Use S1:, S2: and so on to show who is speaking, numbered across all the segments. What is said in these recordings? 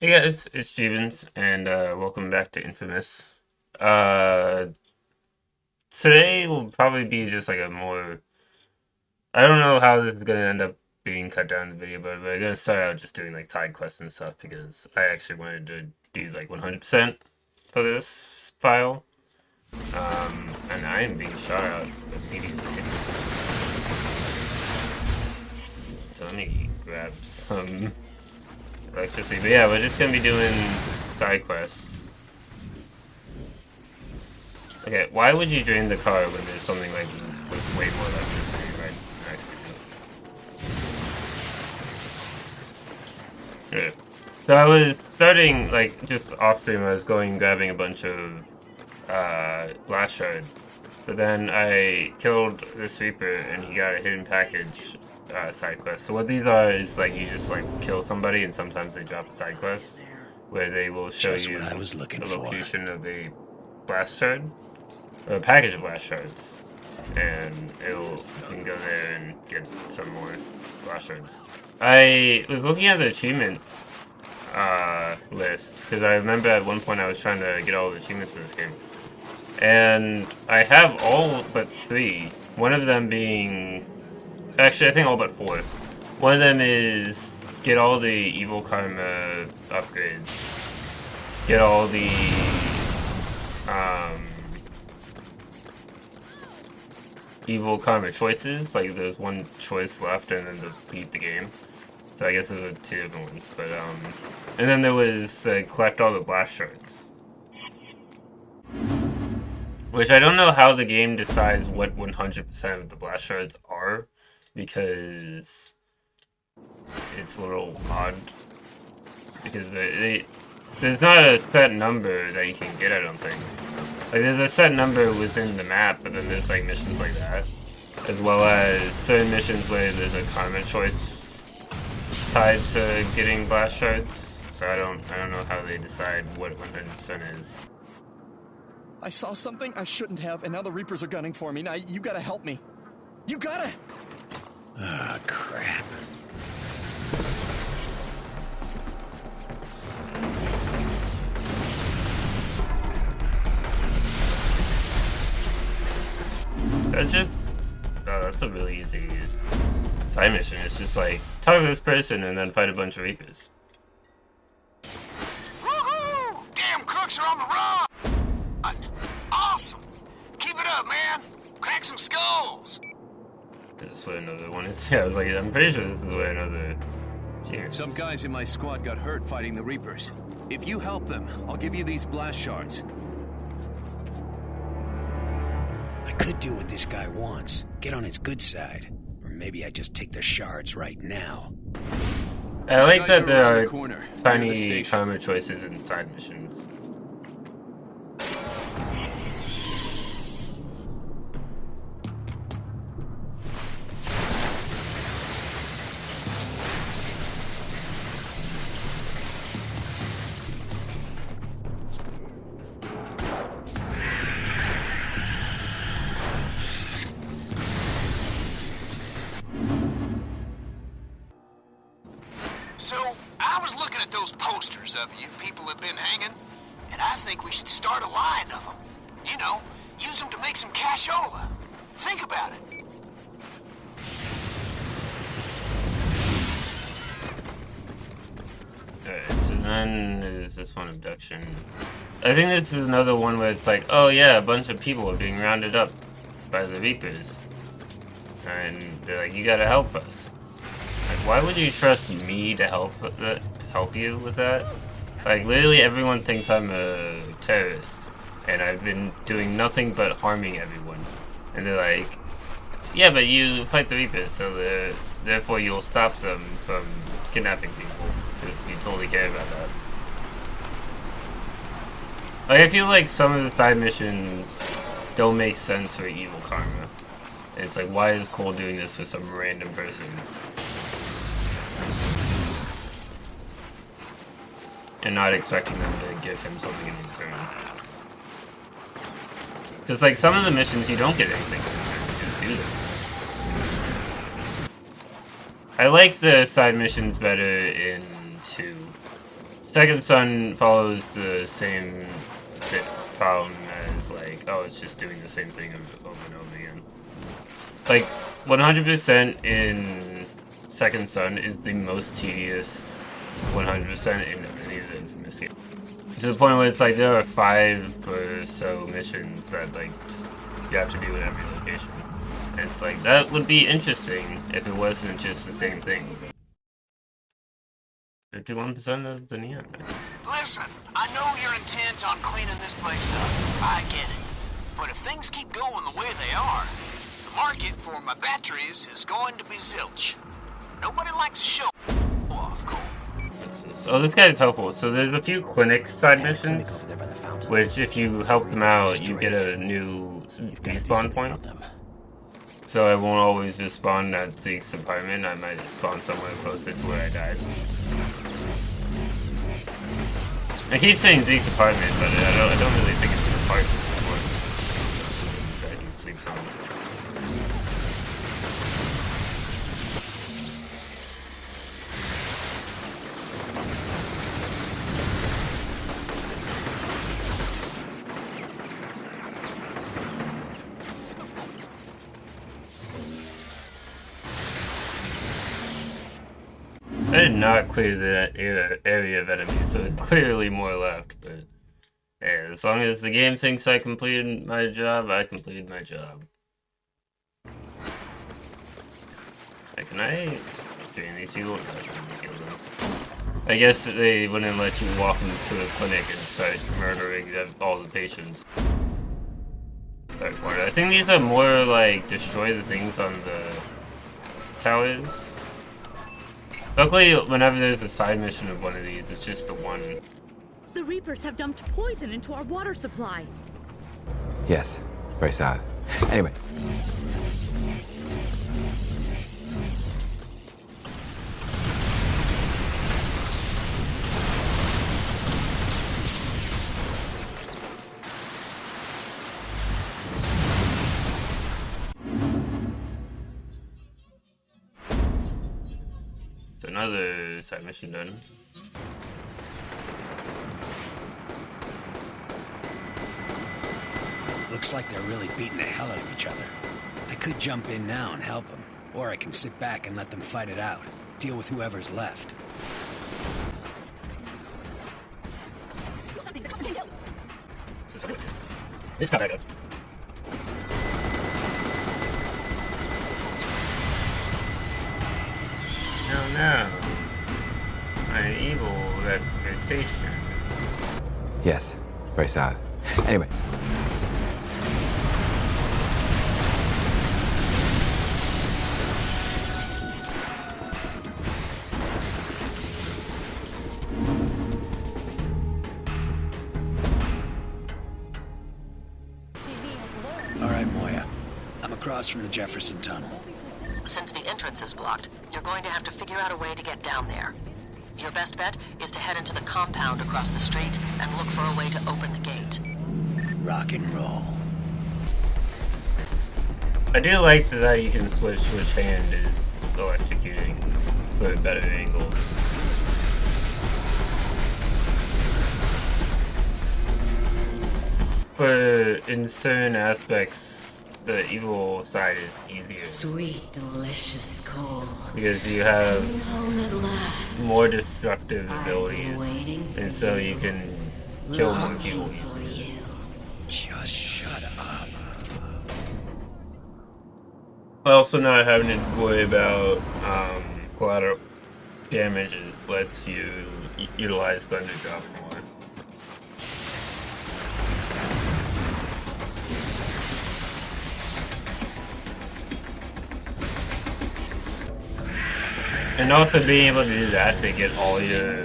S1: Hey guys, it's Stevens, and welcome back to Infamous. Uh, Today will probably be just like a more. I don't know how this is gonna end up being cut down in the video, but we're gonna start out just doing like side quests and stuff because I actually wanted to do like 100% for this file. And I am being shot at immediately. So let me grab some electricity. But yeah, we're just gonna be doing side quests. Okay, why would you drain the car when there's something like with way more electricity right next to you? Yeah. So I was starting like just off stream. I was going grabbing a bunch of blast shards, but then I killed the sweeper and he got a hidden package side quest. So what these are is like you just like kill somebody and sometimes they drop a side quest where they will show
S2: Just
S1: you
S2: what I was looking
S1: the
S2: for.
S1: location of a blast shard. Or a package of blast shards, and you can go there and get some more blast shards. I was looking at the achievements list because I remember at one point I was trying to get all the achievements for this game, and I have all but three. One of them being actually I think all but four. One of them is get all the evil karma upgrades, get all the um, evil karma choices. Like there's one choice left, and then to beat the game. So I guess there's two different ones. But and then there was the collect all the blast shards, which I don't know how the game decides what 100% of the blast shards are, because it's a little odd. Because there's not a set number that you can get. I don't think. Like there's a set number within the map, but then there's like missions like that, as well as certain missions where there's a karma choice tied to getting blast shards. So I don't know how they decide what 100% is.
S3: I saw something I shouldn't have, and now the Reapers are gunning for me. Now you gotta help me. You gotta!
S2: Ah, crap.
S1: That's a really easy side mission. It's just like talk to this person and then fight a bunch of Reapers.
S4: Woohoo! Damn crooks are on the run! Awesome! Keep it up, man! Crack some skulls!
S1: Is this where another one is? Yeah, I was like, I'm pretty sure this is where another is.
S5: Some guys in my squad got hurt fighting the Reapers. If you help them, I'll give you these blast shards.
S2: I could do what this guy wants. Get on his good side. Or maybe I just take the shards right now.
S1: I like that there
S5: around
S1: are
S5: the corner, near the
S1: tiny
S5: station.
S1: karma choices in side missions.
S4: So, I was looking at those posters of you people have been hanging, and I think we should start a line of them. You know, use them to make some cashola. Think about it.
S1: Alright, so then there's this one abduction. I think this is another one where it's like, oh yeah, a bunch of people are being rounded up by the Reapers. And they're like, you gotta help us. Like, why would you trust me to help you with that? Like, literally everyone thinks I'm a terrorist, and I've been doing nothing but harming everyone. And they're like, yeah, but you fight the Reapers, so therefore you'll stop them from kidnapping people, because you totally care about that. Like, I feel like some of the side missions don't make sense for evil karma. It's like, why is Cole doing this for some random person? And not expecting them to give him something in return. Because, like, some of the missions you don't get anything in return, you just do them. I like the side missions better in 2. Second Son follows the same problem as, like, oh, it's just doing the same thing over and over again. Like, 100% in Second Son is the most tedious 100% in any of the Infamous games. To the point where it's like there are 5 or so missions that, like, just you have to do in every location. And it's like, that would be interesting if it wasn't just the same thing. 51% of the neon.
S4: Listen, I know you're intent on cleaning this place up. I get it. But if things keep going the way they are, the market for my batteries is going to be zilch. Nobody likes a show off, Cole.
S1: Oh, this guy is helpful. So there's a few clinic side missions, which if you help them out, you get a new respawn point. So I won't always just spawn at Zeke's apartment. I might spawn somewhere closer to where I died. I keep saying Zeke's apartment, but I don't really think it's an apartment that he sleeps on. I did not clear that area of enemies, so it's clearly more left, but hey, as long as the game thinks I completed my job, I completed my job. Hey, can I drain these people? I guess they wouldn't let you walk into a clinic and start murdering all the patients. I think these are more like destroy the things on the towers. Luckily, whenever there's a side mission of one of these, it's just the one.
S6: The Reapers have dumped poison into our water supply.
S7: Yes, very sad. Anyway.
S1: It's another side mission done.
S2: Looks like they're really beating the hell out of each other. I could jump in now and help them, or I can sit back and let them fight it out. Deal with whoever's left.
S1: This got back up. No. My evil reputation.
S7: Yes, very sad. Anyway.
S2: All right, Moya. I'm across from the Jefferson Tunnel.
S8: Since the entrance is blocked, you're going to have to figure out a way to get down there. Your best bet is to head into the compound across the street and look for a way to open the gate.
S2: Rock and roll.
S1: I do like that you can switch which hand is electrocuting for better angles. But in certain aspects, the evil side is easier.
S6: Sweet, delicious coal.
S1: Because you have
S6: Home at last.
S1: more destructive abilities,
S6: waiting for
S1: and so you can kill more people easily.
S2: Just shut up.
S1: Also, not having to worry about collateral damage lets you utilize Thunder Drop more. And also being able to do that to get all your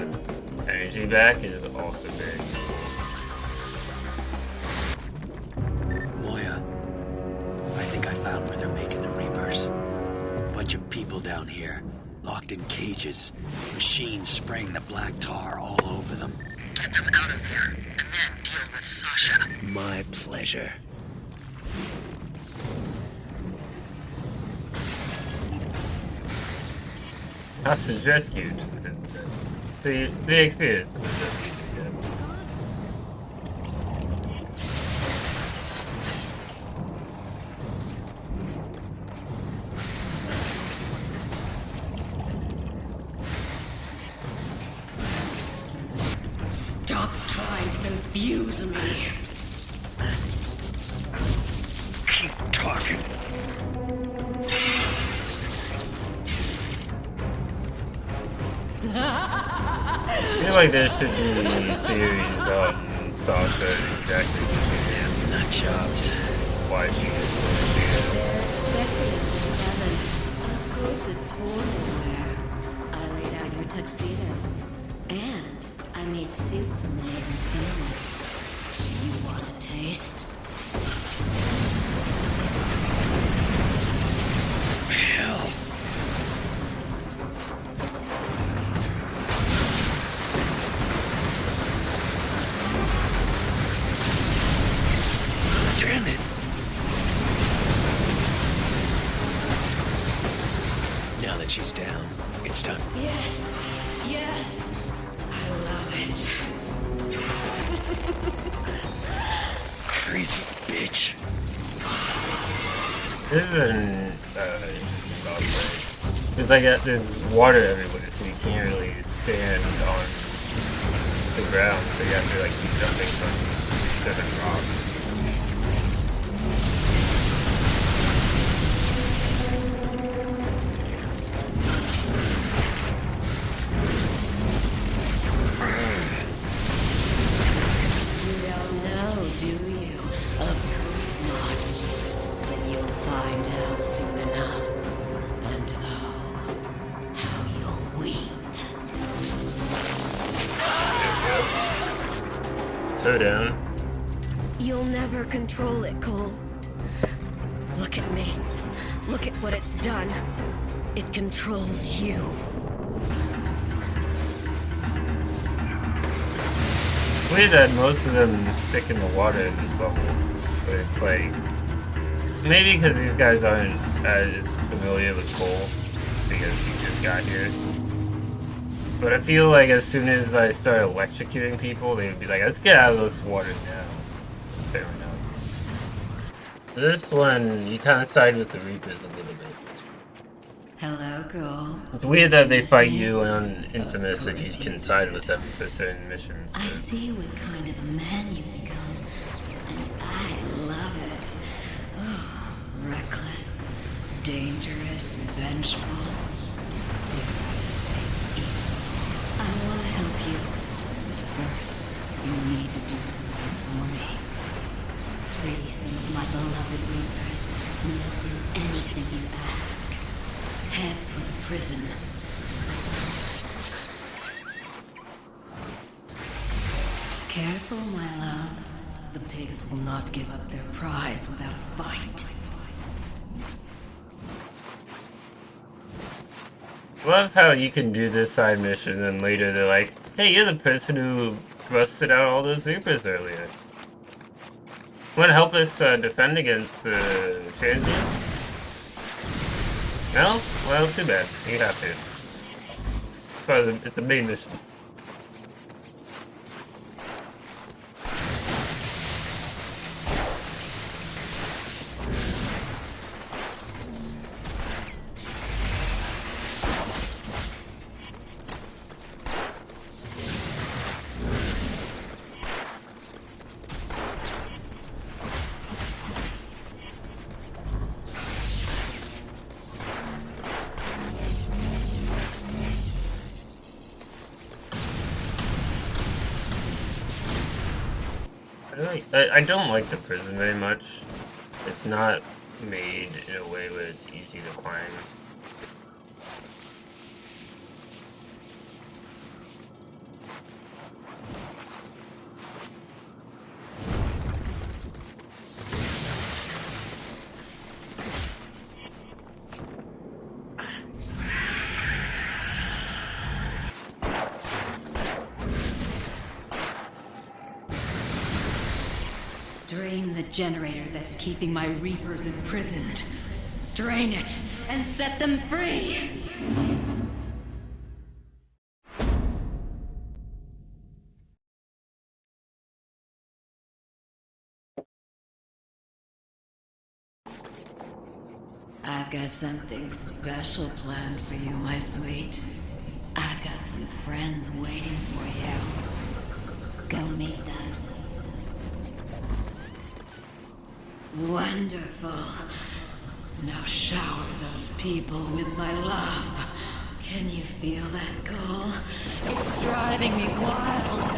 S1: energy back is also big.
S2: Moya, I think I found where they're making the Reapers. Bunch of people down here, locked in cages. Machines spraying the black tar all over them.
S8: Get them out of here, and then deal with Sasha.
S2: My pleasure.
S1: Hostage rescued. The experience.
S9: Stop trying to confuse me.
S2: Keep talking.
S1: I feel like there should be a series on Sasha exactly
S2: Nut jobs.
S1: why she is.
S9: Expected it's 7. Of course it's 4 nowhere. I laid out your tuxedo. And I made soup from the neighbor's beans. You want a taste?
S2: Hell. Damn it. Now that she's down, it's time.
S9: Yes. Yes. I love it.
S2: Crazy bitch.
S1: This is an interesting cosplay. It's like there's water everywhere, so you can't really stand on the ground, so you have to like keep jumping from different rocks.
S9: You don't know, do you? Of course not. But you'll find out soon enough. And oh, how you'll weep.
S1: So down.
S9: You'll never control it, Cole. Look at me. Look at what it's done. It controls you.
S1: Weird that most of them stick in the water in this bubble, but it's like maybe because these guys aren't as familiar with Cole because he just got here. But I feel like as soon as I start electrocuting people, they would be like, "Let's get out of this water now." Fair enough. This one, you kind of side with the Reapers a little bit.
S9: Hello, girl.
S1: It's weird that they
S9: Miss
S1: fight
S9: me?
S1: you on Infamous if you
S9: course
S1: can
S9: you
S1: side with them for certain missions.
S9: I
S1: but-
S9: see what kind of a man you've become, and I love it. Oh, reckless, dangerous, vengeful. Dare I say evil. I want to help you, but first, you need to do something for me. Free some of my beloved Reapers, and they'll do anything you ask. Head for the prison. Careful, my love. The pigs will not give up their prize without a fight.
S1: Love how you can do this side mission and later they're like, "Hey, you're the person who busted out all those Reapers earlier. Want to help us defend against the Transients?" No? Well, too bad. You have to. It's the main mission. I don't like the prison very much. It's not made in a way where it's easy to climb.
S9: Drain the generator that's keeping my Reapers imprisoned. Drain it and set them free! got something special planned for you, my sweet. I've got some friends waiting for you. Go meet them. Wonderful. Now shower those people with my love. Can you feel that call? It's driving me wild.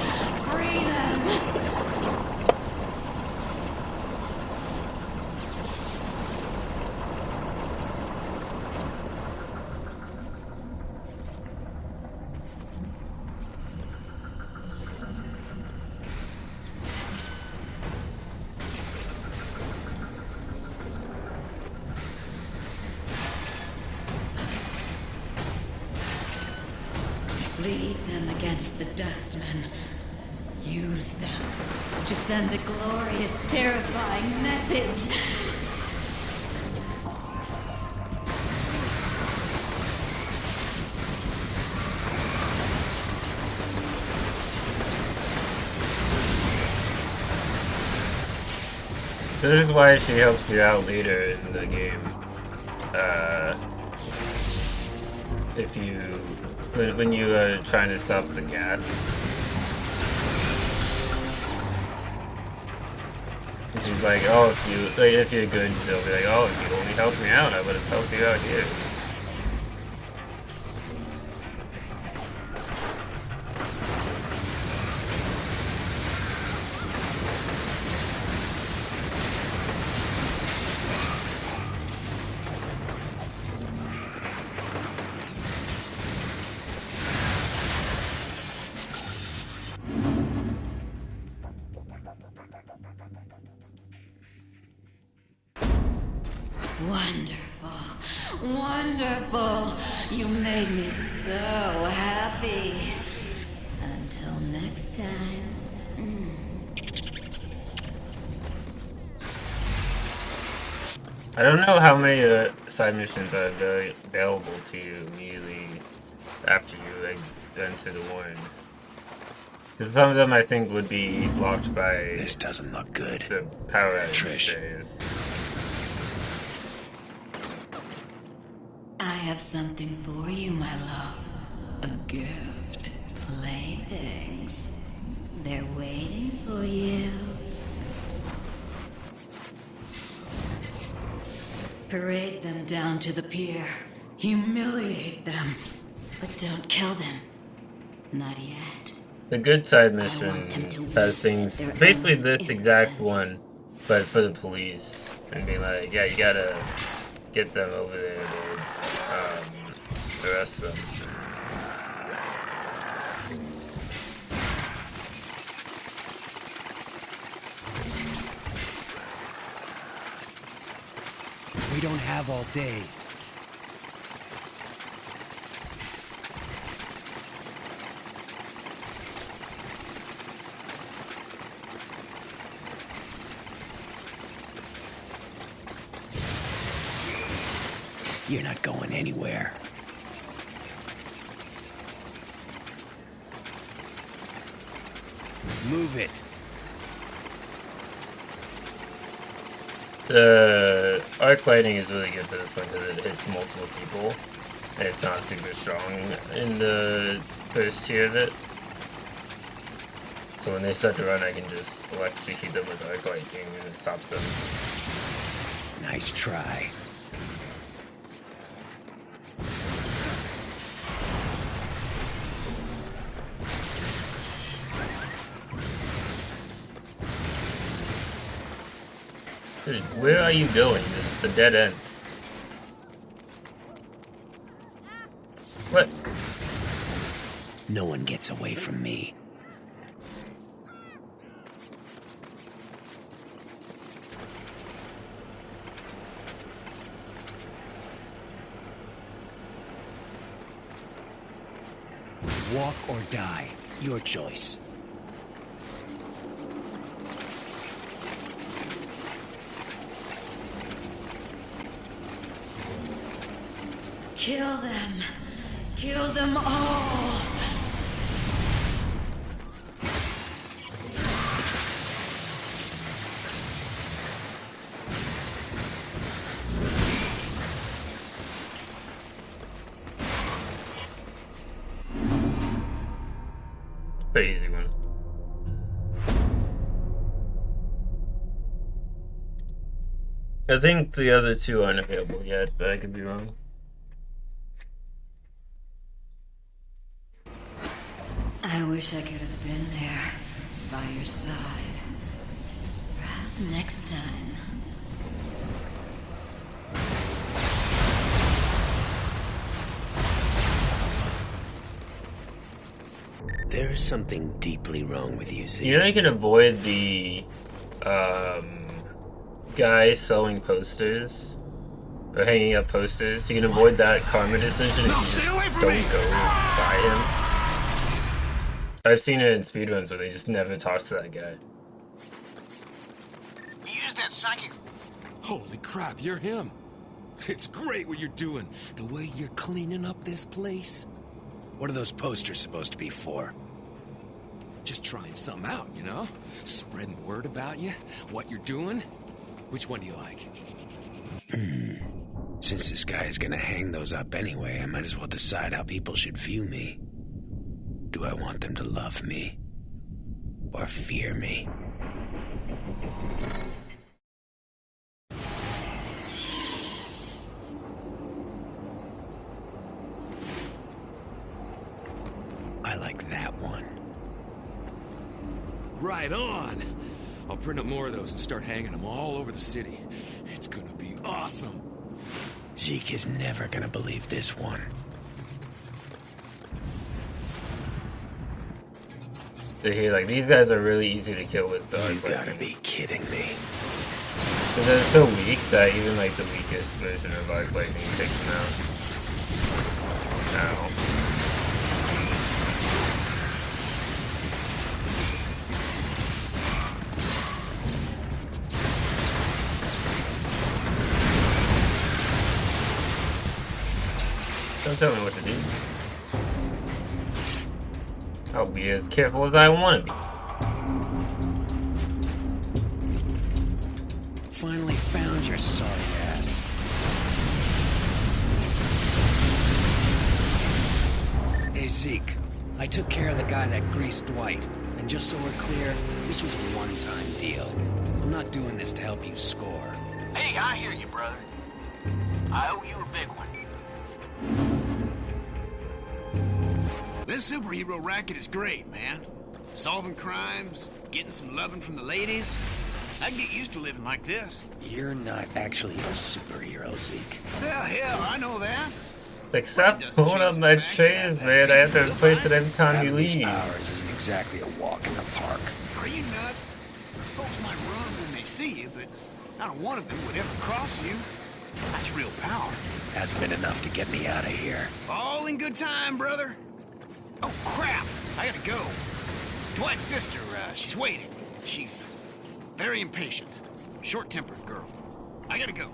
S9: Freedom! Lead them against the Dustmen. Use them to send a glorious, terrifying message.
S1: This is why she helps you out later in the game. If you, when you are trying to stop the gas. She's like, oh, if you're good, they'll be like, oh, if you only helped me out, I would have helped you out here.
S9: Wonderful. Wonderful. You made me so happy. Until next time.
S1: I don't know how many side missions are available to you immediately after you enter the warren. Because some of them I think would be blocked by
S2: This doesn't look good.
S1: the power outage
S2: Trish.
S1: days.
S9: I have something for you, my love. A gift. Playthings. They're waiting for you. Parade them down to the pier. Humiliate them. But don't kill them. Not yet.
S1: The good side
S9: want
S1: mission
S9: them to
S1: has things,
S9: their
S1: basically
S9: own
S1: this exact
S9: impotence.
S1: one, but for the police. And be like, yeah, you gotta get them over there to arrest them.
S2: We don't have all day. You're not going anywhere. Move it.
S1: The arc lighting is really good for this one because it hits multiple people. And it's not super strong in the first tier of it. So when they start to run, I can just electrocute them with arc lighting and it stops them.
S2: Nice try.
S1: Dude, where are you going? It's the dead end. What?
S2: No one gets away from me. Walk or die. Your choice.
S9: Kill them. Kill them all.
S1: Pretty easy one. I think the other two aren't available yet, but I could be wrong.
S9: I wish I could have been there, by your side. Perhaps next time.
S2: There is something deeply wrong with you, Zeke.
S1: You know you can avoid the guy selling posters or hanging up posters. You can avoid that karma decision if you just don't go by him. I've seen it in speedruns where they just never talk to that guy.
S4: Use that psychic.
S10: Holy crap, you're him. It's great what you're doing. The way you're cleaning up this place.
S2: What are those posters supposed to be for?
S10: Just trying something out, you know? Spreading word about you, what you're doing. Which one do you like?
S2: Since this guy is gonna hang those up anyway, I might as well decide how people should view me. Do I want them to love me? Or fear me? I like that one.
S10: Right on! I'll print up more of those and start hanging them all over the city. It's gonna be awesome.
S2: Zeke is never gonna believe this one.
S1: So here, like, these guys are really easy to kill with the
S2: You gotta be kidding me.
S1: because they're so weak that even like the weakest version of Arc Lightning takes them out. Ow. Don't tell me what to do. I'll be as careful as I want to be.
S2: Finally found your sorry ass. Hey, Zeke. I took care of the guy that greased Dwight. And just so we're clear, this was a one-time deal. I'm not doing this to help you score.
S4: Hey, I hear you, brother. I owe you a big one.
S11: This superhero racket is great, man. Solving crimes, getting some loving from the ladies. I can get used to living like this.
S2: You're not actually a superhero, Zeke.
S11: Hell, I know that.
S1: Like, stop pulling up my chairs, man. I have to replace it every time you
S2: Having these
S1: leave.
S2: powers isn't exactly a walk in the park.
S11: Are you nuts? Folks might run when they see you, but not one of them would ever cross you. That's real power.
S2: Hasn't been enough to get me out of here.
S11: All in good time, brother. Oh, crap. I gotta go. Dwight's sister, she's waiting. She's very impatient. Short-tempered girl. I gotta go.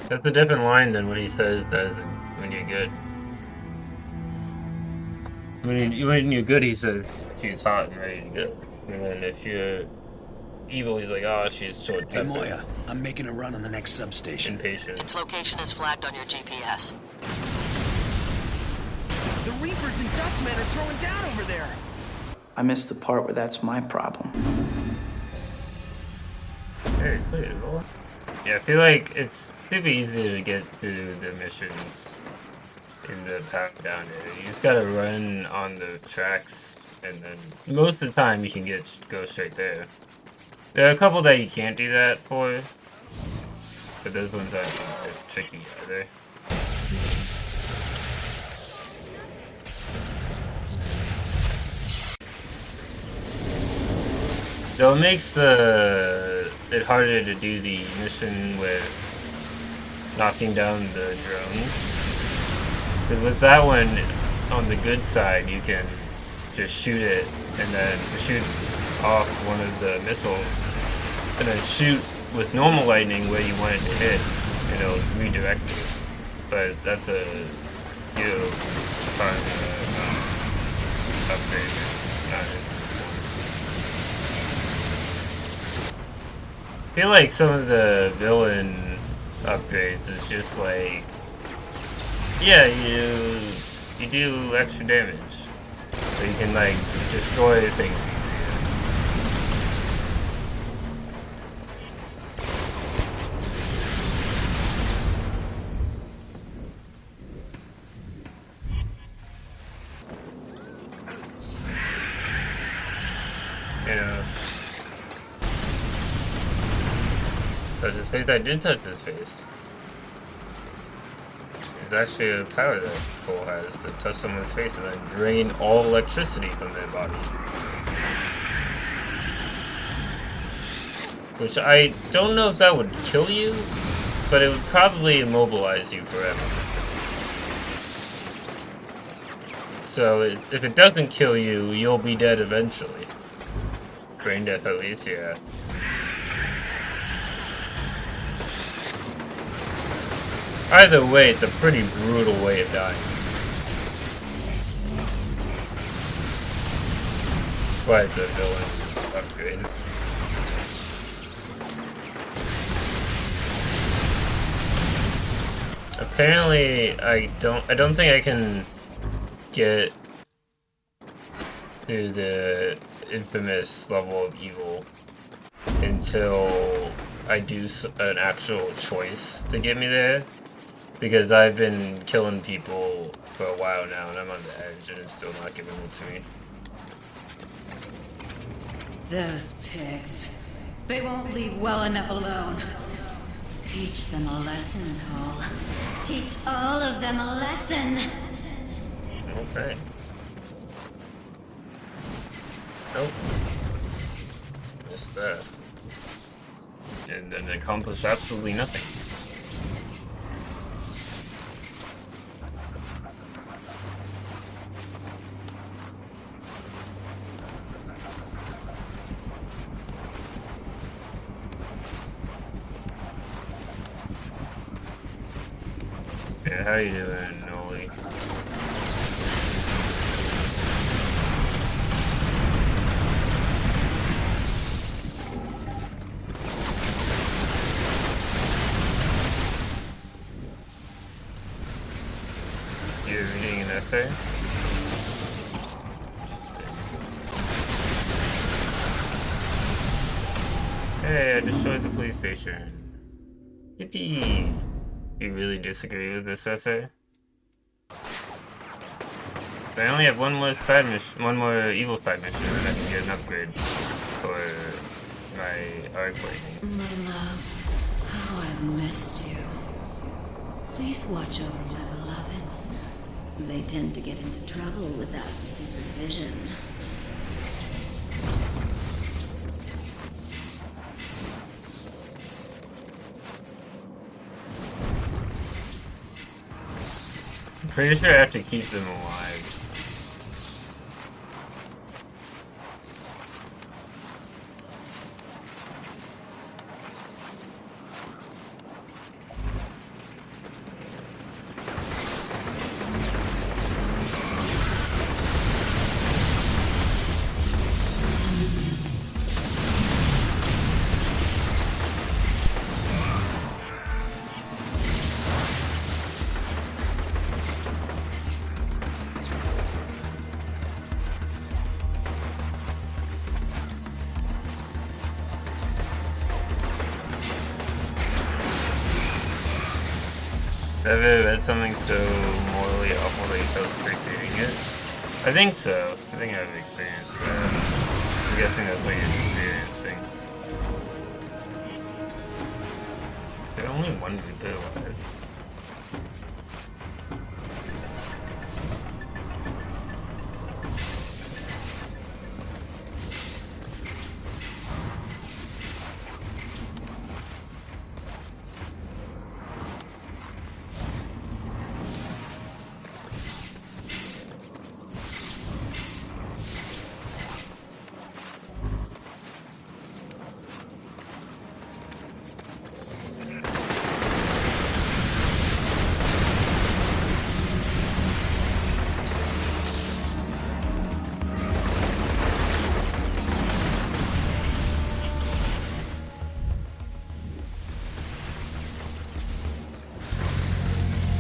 S1: That's a different line than what he says that when you're good. When you're good, he says she's hot and ready to go. And then if you're evil, he's like, oh, she's short-tempered.
S2: Hey, Moya, I'm making a run on the next substation.
S1: Impatient.
S8: Its location is flagged on your GPS.
S3: The Reapers and Dustmen are throwing down over there.
S12: I missed the part where that's my problem.
S1: Very clear, Lord. Yeah, I feel like it's super easy to get to the missions in the path down there. You just gotta run on the tracks, and then most of the time you can go straight there. There are a couple that you can't do that for, but those ones aren't tricky either. So it makes it harder to do the mission with knocking down the drones. Because with that one, on the good side, you can just shoot it and then shoot off one of the missiles and then shoot with normal lightning where you want it to hit, and it'll redirect it. But that's a fun upgrade. I feel like some of the villain upgrades is just like, yeah, you do extra damage. So you can like destroy things easier. You know, touch his face. I did touch his face. It's actually a power that Cole has to touch someone's face and then drain all electricity from their body. Which I don't know if that would kill you, but it would probably immobilize you forever. So if it doesn't kill you, you'll be dead eventually. Brain death at least, yeah. Either way, it's a pretty brutal way of dying. Why it's a villain upgrade. Apparently, I don't think I can get to the infamous level of evil until I do an actual choice to get me there. Because I've been killing people for a while now and I'm on the edge and it's still not giving it to me.
S9: Those pigs. They won't leave well enough alone. Teach them a lesson, Cole. Teach all of them a lesson.
S1: Okay. Nope. Missed that. And then accomplish absolutely nothing. Yeah, how you doing, Noli? You're reading an essay? Hey, I destroyed the police station. Yippee! You really disagree with this essay? I only have one more side mission, one more evil side mission, and I can get an upgrade for my arc lightning.
S9: My love, how I've missed you. Please watch over my beloveds. They tend to get into trouble without supervision.
S1: Pretty sure I have to keep them alive. Have you ever read something so morally awful that you felt sick reading it? I think so. I think I've experienced that. I'm guessing that's what you're experiencing. Is there only one Reaper alive?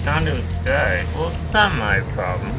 S1: Conduits died. Well, it's not my problem.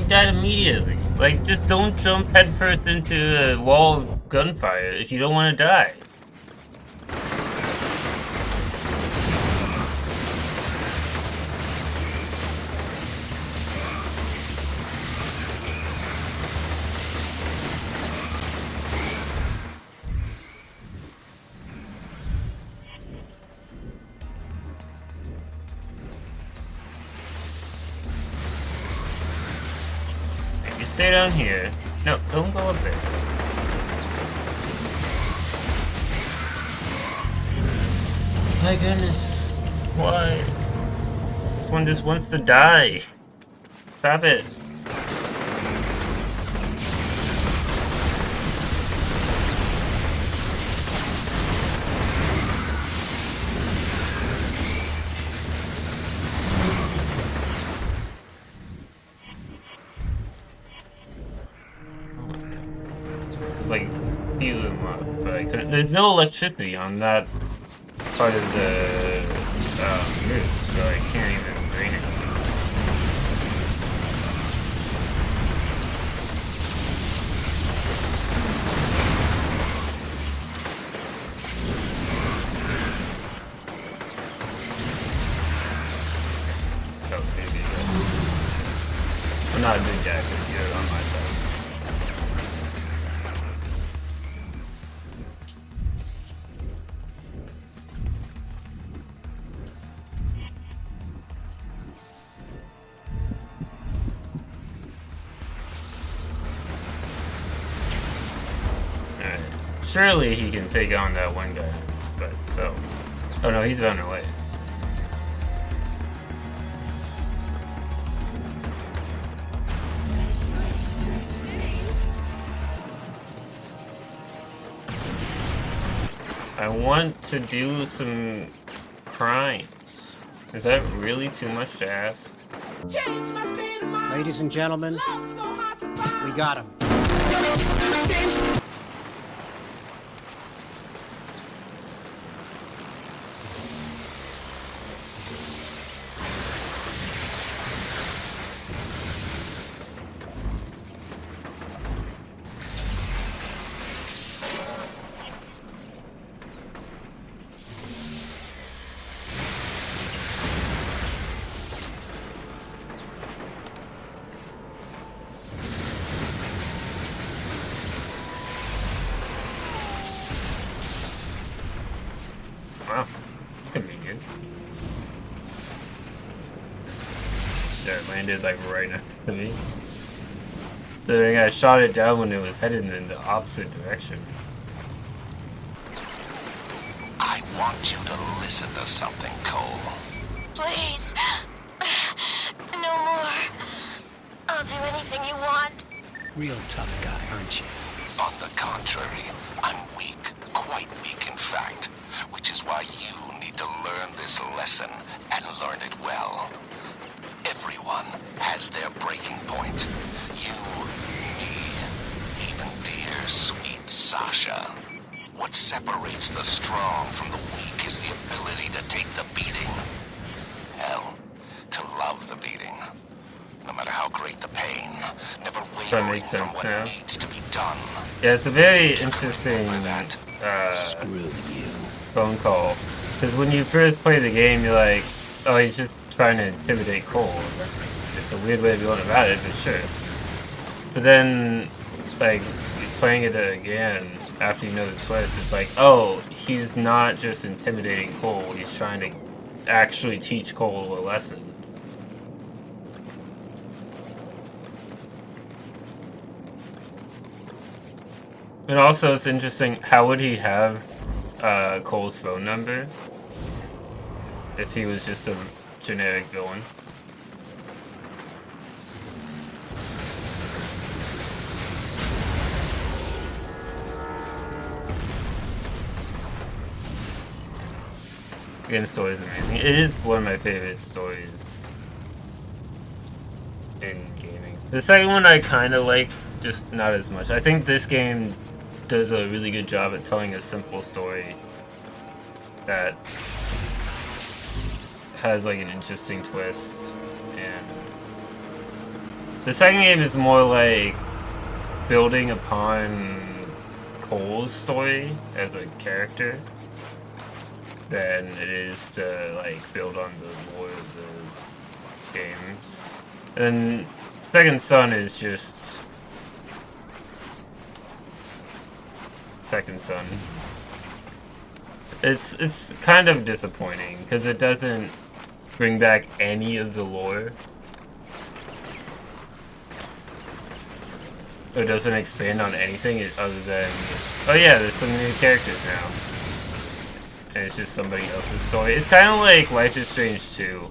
S1: you died immediately. Like, just don't jump headfirst into a wall of gunfire if you don't want to die. Stay down here. No, don't go up there. My goodness. Why? This one just wants to die. Stop it. Like heal them up, but I couldn't. There's no electricity on that part of the route, so I can't even drain it. Oh, maybe. I'm not a big guy, but you're on my side. Surely he can take on that one guy, but so. Oh no, he's running away. I want to do some crimes. Is that really too much to ask?
S13: Ladies and gentlemen, we got him.
S1: Wow, it's convenient. There, it landed like right next to me. So then I shot it down when it was headed in the opposite direction.
S4: I want you to listen to something, Cole.
S14: Please. No more. I'll do anything you want.
S2: Real tough guy, aren't you?
S4: On the contrary, I'm weak. Quite weak, in fact. Which is why you need to learn this lesson, and learn it well. Everyone has their breaking point. You, me, even dear, sweet Sasha. What separates the strong from the weak is the ability to take the beating. Hell, to love the beating. No matter how great the pain, never wavering from what needs to be done.
S1: Yeah, it's a very interesting phone call. Because when you first play the game, you're like, oh, he's just trying to intimidate Cole. It's a weird way of going about it, but sure. But then, like, playing it again, after you know the twist, it's like, oh, he's not just intimidating Cole, he's trying to actually teach Cole a lesson. And also, it's interesting, how would he have Cole's phone number if he was just a generic villain? Again, the story is amazing. It is one of my favorite stories in gaming. The second one I kind of like, just not as much. I think this game does a really good job at telling a simple story that has like an interesting twist, and The second game is more like building upon Cole's story as a character than it is to like build on the lore of the games. And Second Son is just Second Son. It's kind of disappointing because it doesn't bring back any of the lore. It doesn't expand on anything other than, oh yeah, there's some new characters now. And it's just somebody else's story. It's kind of like Life is Strange 2,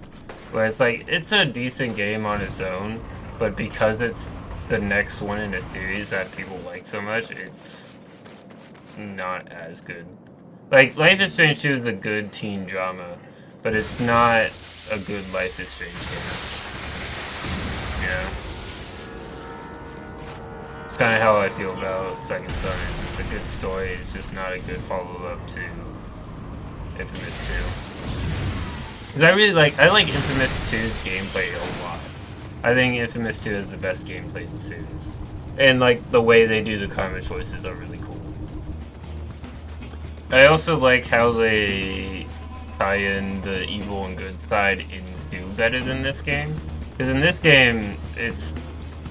S1: where it's like, it's a decent game on its own, but because it's the next one in a series that people like so much, it's not as good. Like, Life is Strange 2 is a good teen drama, but it's not a good Life is Strange game. Yeah. It's kind of how I feel about Second Son. It's a good story, it's just not a good follow-up to Infamous 2. Because I like Infamous 2's gameplay a lot. I think Infamous 2 is the best gameplay in the series. And like the way they do the karma choices are really cool. I also like how they tie in the evil and good side into better than this game. Because in this game, it's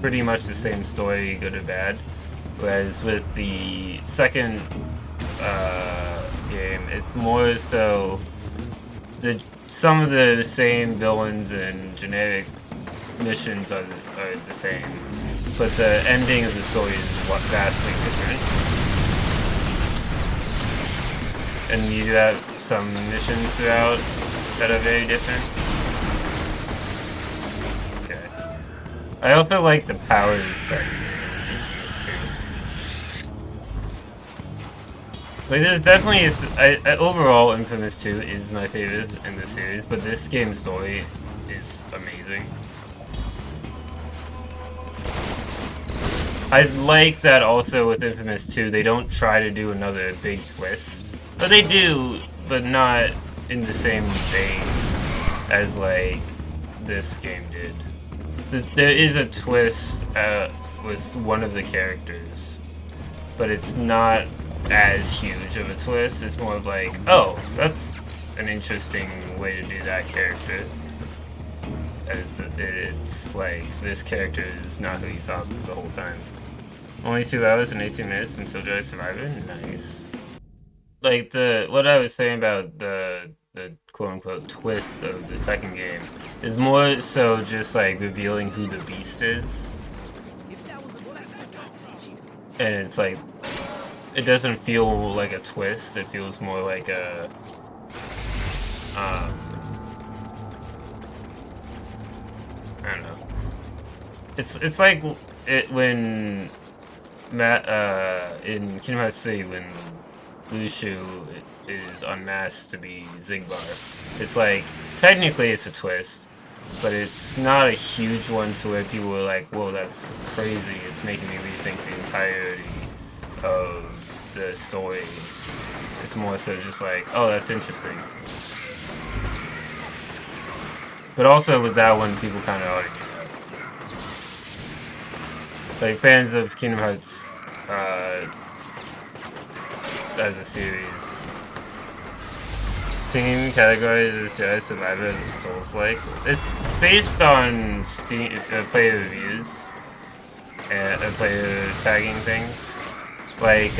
S1: pretty much the same story, good or bad. Whereas with the second game, it's more so some of the same villains and generic missions are the same, but the ending of the story is vastly different. And you have some missions throughout that are very different. Okay. I also like the powers that like, there's definitely overall Infamous 2 is my favorite in the series, but this game's story is amazing. I like that also with Infamous 2, they don't try to do another big twist. But they do, but not in the same vein as like this game did. There is a twist with one of the characters, but it's not as huge of a twist. It's more of like, oh, that's an interesting way to do that character. As it's like, this character is not who you saw the whole time. Only 2 hours and 18 minutes until Jedi Survivor? Nice. Like, what I was saying about the quote-unquote twist of the second game is more so just like revealing who the Beast is. And it's like, it doesn't feel like a twist, it feels more like a I don't know. It's like it when Matt in Kingdom Hearts 3 when Mushu is unmasked to be Xigbar. It's like, technically it's a twist, but it's not a huge one to where people are like, whoa, that's crazy, it's making me rethink the entirety of the story. It's more so just like, oh, that's interesting. But also with that one, people kind of already knew that. Like, fans of Kingdom Hearts as a series seem categorized as Jedi Survivor as a Souls-like. It's based on Steam, player reviews and player tagging things. Like,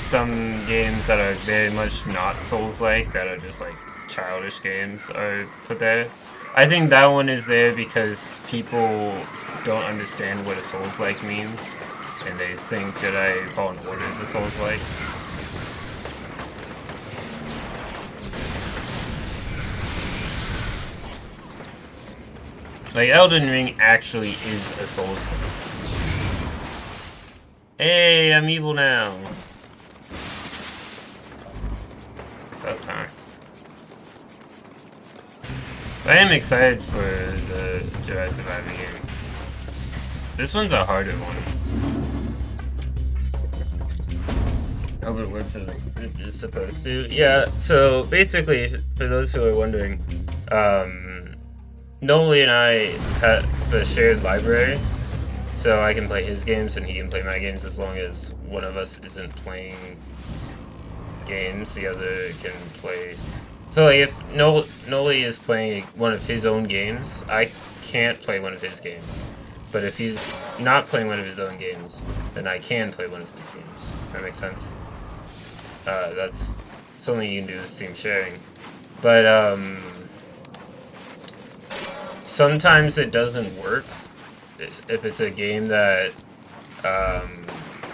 S1: some games that are very much not Souls-like, that are just like childish games, are put there. I think that one is there because people don't understand what a Souls-like means, and they think Jedi Fallen Order is a Souls-like. Like, Elden Ring actually is a Souls-like. Hey, I'm evil now. About time. I am excited for the Jedi Survivor game. This one's a harder one. I hope it works as it's supposed to. Yeah, so basically, for those who are wondering, Noli and I have a shared library, so I can play his games and he can play my games as long as one of us isn't playing games, the other can play. So like if Noli is playing one of his own games, I can't play one of his games. But if he's not playing one of his own games, then I can play one of his games. That makes sense? That's something you can do with Steam sharing. But sometimes it doesn't work if it's a game that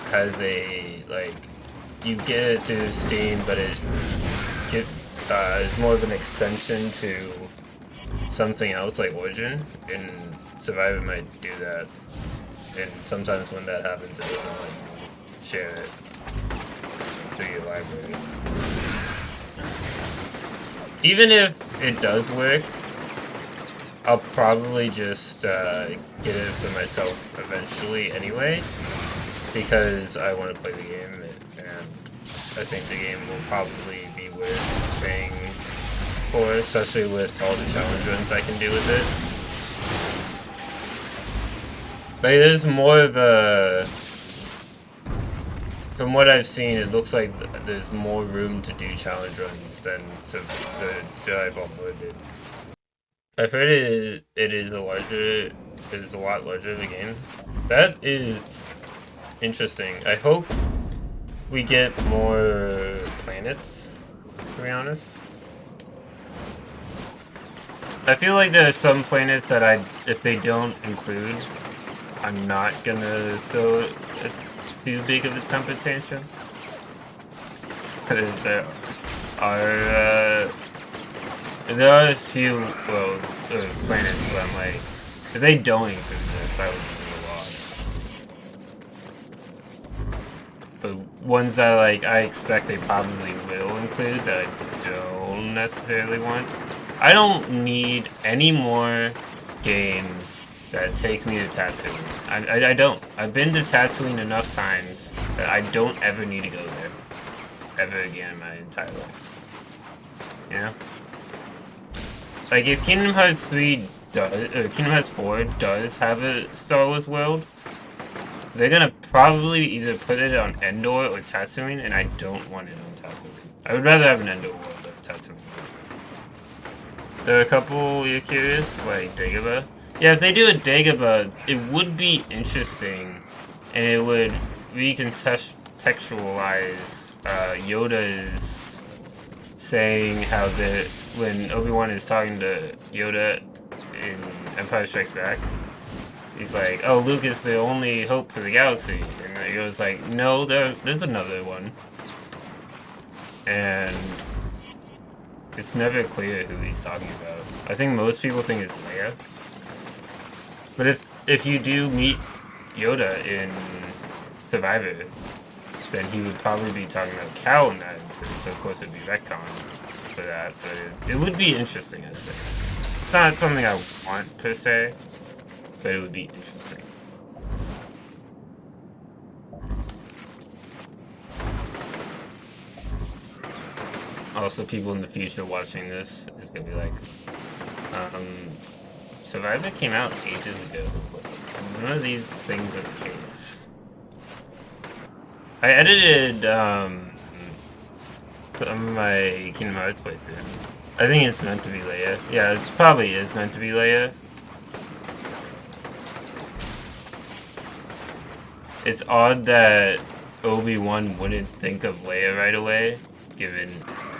S1: has a, like, you get it through Steam, but it is more of an extension to something else like Origin, and Survivor might do that. And sometimes when that happens, it doesn't let you share it through your library. Even if it does work, I'll probably just get it for myself eventually anyway, because I want to play the game, and I think the game will probably be worth paying for, especially with all the challenge runs I can do with it. But there's more of a... From what I've seen, it looks like there's more room to do challenge runs than the Jedi Fallen Order did. I've heard it is a lot larger of a game. That is interesting. I hope we get more planets, to be honest. I feel like there are some planets that if they don't include, I'm not gonna throw it too big of a temper tantrum. Because there are a few worlds, planets where I'm like, if they don't include this, that would be a lot. But ones that like I expect they probably will include that I don't necessarily want. I don't need any more games that take me to Tatooine. I don't. I've been to Tatooine enough times that I don't ever need to go there ever again in my entire life. You know? Like if Kingdom Hearts 3 does, Kingdom Hearts 4 does have a Star Wars world, they're gonna probably either put it on Endor or Tatooine, and I don't want it on Tatooine. I would rather have an Endor world than Tatooine. There are a couple you're curious, like Dagobah. Yeah, if they do a Dagobah, it would be interesting, and it would recontextualize Yoda's saying how when Obi-Wan is talking to Yoda in Empire Strikes Back, he's like, "Oh, Luke is the only hope for the galaxy," and Yoda's like, "No, there's another one," and it's never clear who he's talking about. I think most people think it's Leia. But if you do meet Yoda in Survivor, then he would probably be talking about Cal in that instance. So of course it'd be retcon for that, but it would be interesting, I think. It's not something I want per se, but it would be interesting. Also, people in the future watching this is gonna be like, Survivor came out ages ago. None of these things are the case. I edited some of my Kingdom Hearts playthrough. I think it's meant to be Leia. Yeah, it probably is meant to be Leia. It's odd that Obi-Wan wouldn't think of Leia right away, given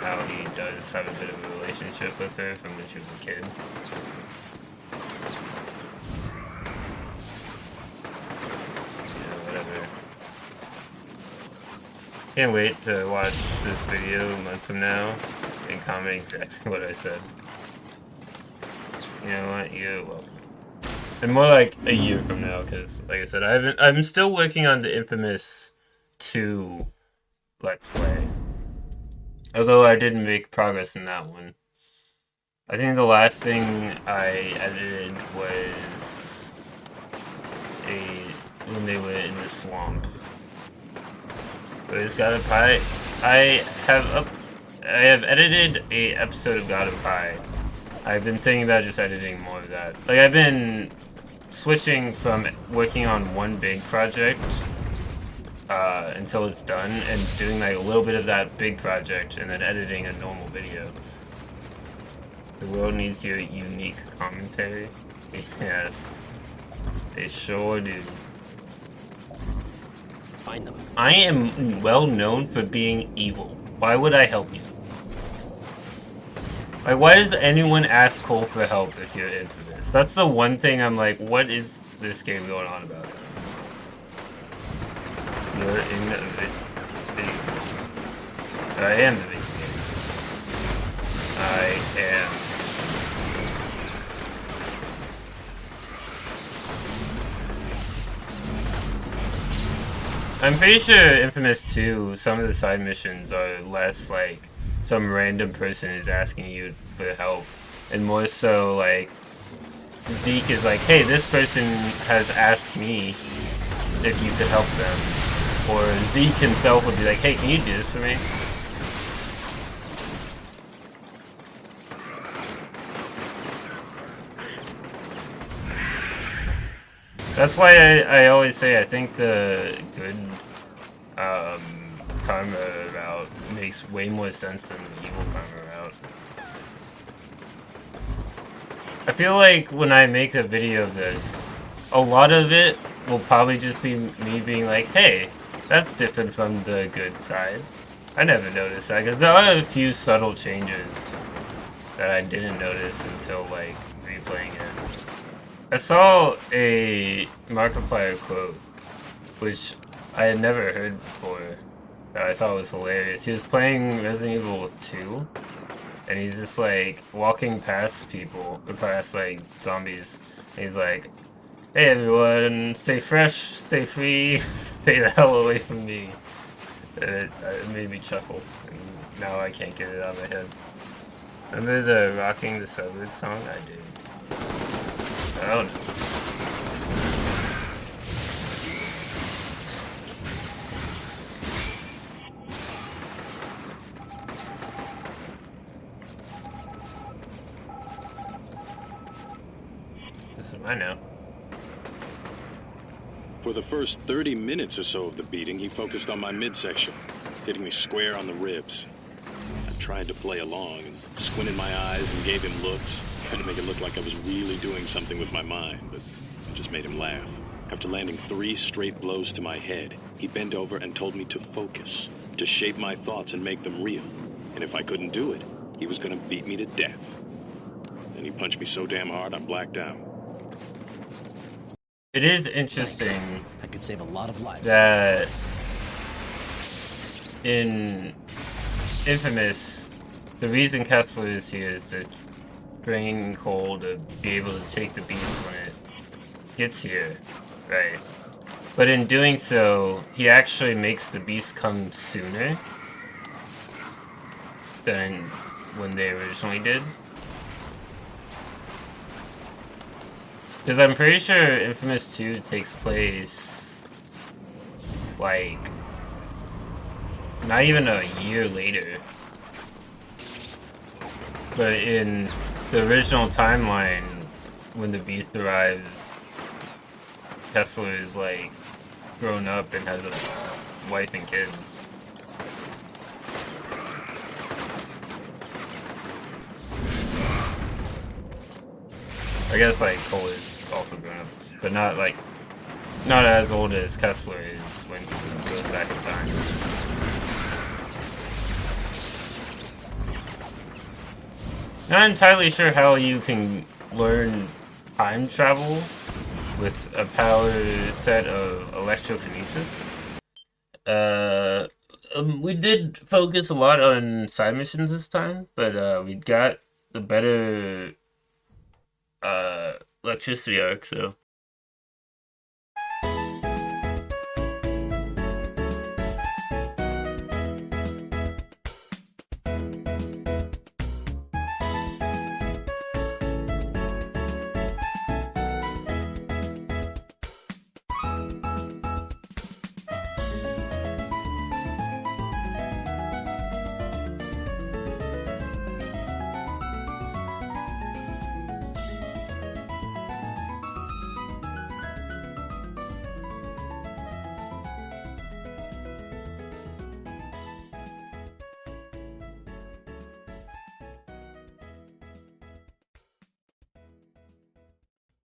S1: how he does have a bit of a relationship with her from when she was a kid. Can't wait to watch this video months from now and comment exactly what I said. You know what? You're welcome. And more like a year from now, because like I said, I'm still working on the Infamous 2 Let's Play. Although I didn't make progress in that one. I think the last thing I edited was when they were in the swamp. But it's God of Pie. I have edited a episode of God of Pie. I've been thinking about just editing more of that. Like, I've been switching from working on one big project until it's done, and doing like a little bit of that big project, and then editing a normal video. The world needs your unique commentary. Yes, they sure do.
S15: Find them.
S1: I am well known for being evil. Why would I help you? Like, why does anyone ask Cole for help if you're infamous? That's the one thing I'm like, what is this game going on about? You're in the video. I am the video game. I am. I'm pretty sure Infamous 2, some of the side missions are less like some random person is asking you for help, and more so like Zeke is like, hey, this person has asked me if you could help them. Or Zeke himself would be like, hey, can you do this for me? That's why I always say I think the good karma route makes way more sense than the evil karma route. I feel like when I make a video of this, a lot of it will probably just be me being like, hey, that's different from the good side. I never noticed that, because there are a few subtle changes that I didn't notice until like replaying it. I saw a Markiplier quote, which I had never heard before, that I thought was hilarious. He was playing Resident Evil 2, and he's just like walking past people, or past like zombies, and he's like, hey everyone, stay fresh, stay free, stay the hell away from me. And it made me chuckle, and now I can't get it out of my head. Remember the Rocking the Suburbs song? I do. I don't know. This is mine now.
S16: For the first 30 minutes or so of the beating, he focused on my midsection, hitting me square on the ribs. I tried to play along and squinted my eyes and gave him looks, trying to make it look like I was really doing something with my mind, but I just made him laugh. After landing 3 straight blows to my head, he bent over and told me to focus, to shape my thoughts and make them real. And if I couldn't do it, he was gonna beat me to death. Then he punched me so damn hard I blacked out.
S1: It is interesting
S15: I could save a lot of lives.
S1: that in Infamous, the reason Kessler is here is to bring Cole to be able to take the beast when it gets here, right? But in doing so, he actually makes the beast come sooner than when they originally did. Because I'm pretty sure Infamous 2 takes place, like, not even a year later. But in the original timeline, when the beast arrives, Kessler is, like, grown up and has a wife and kids. I guess, like, Cole is also grown up, but not, like, not as old as Kessler is when he goes back in time. Not entirely sure how you can learn time travel with a power set of electrokinesis. We did focus a lot on side missions this time, but we got the better electricity arc, so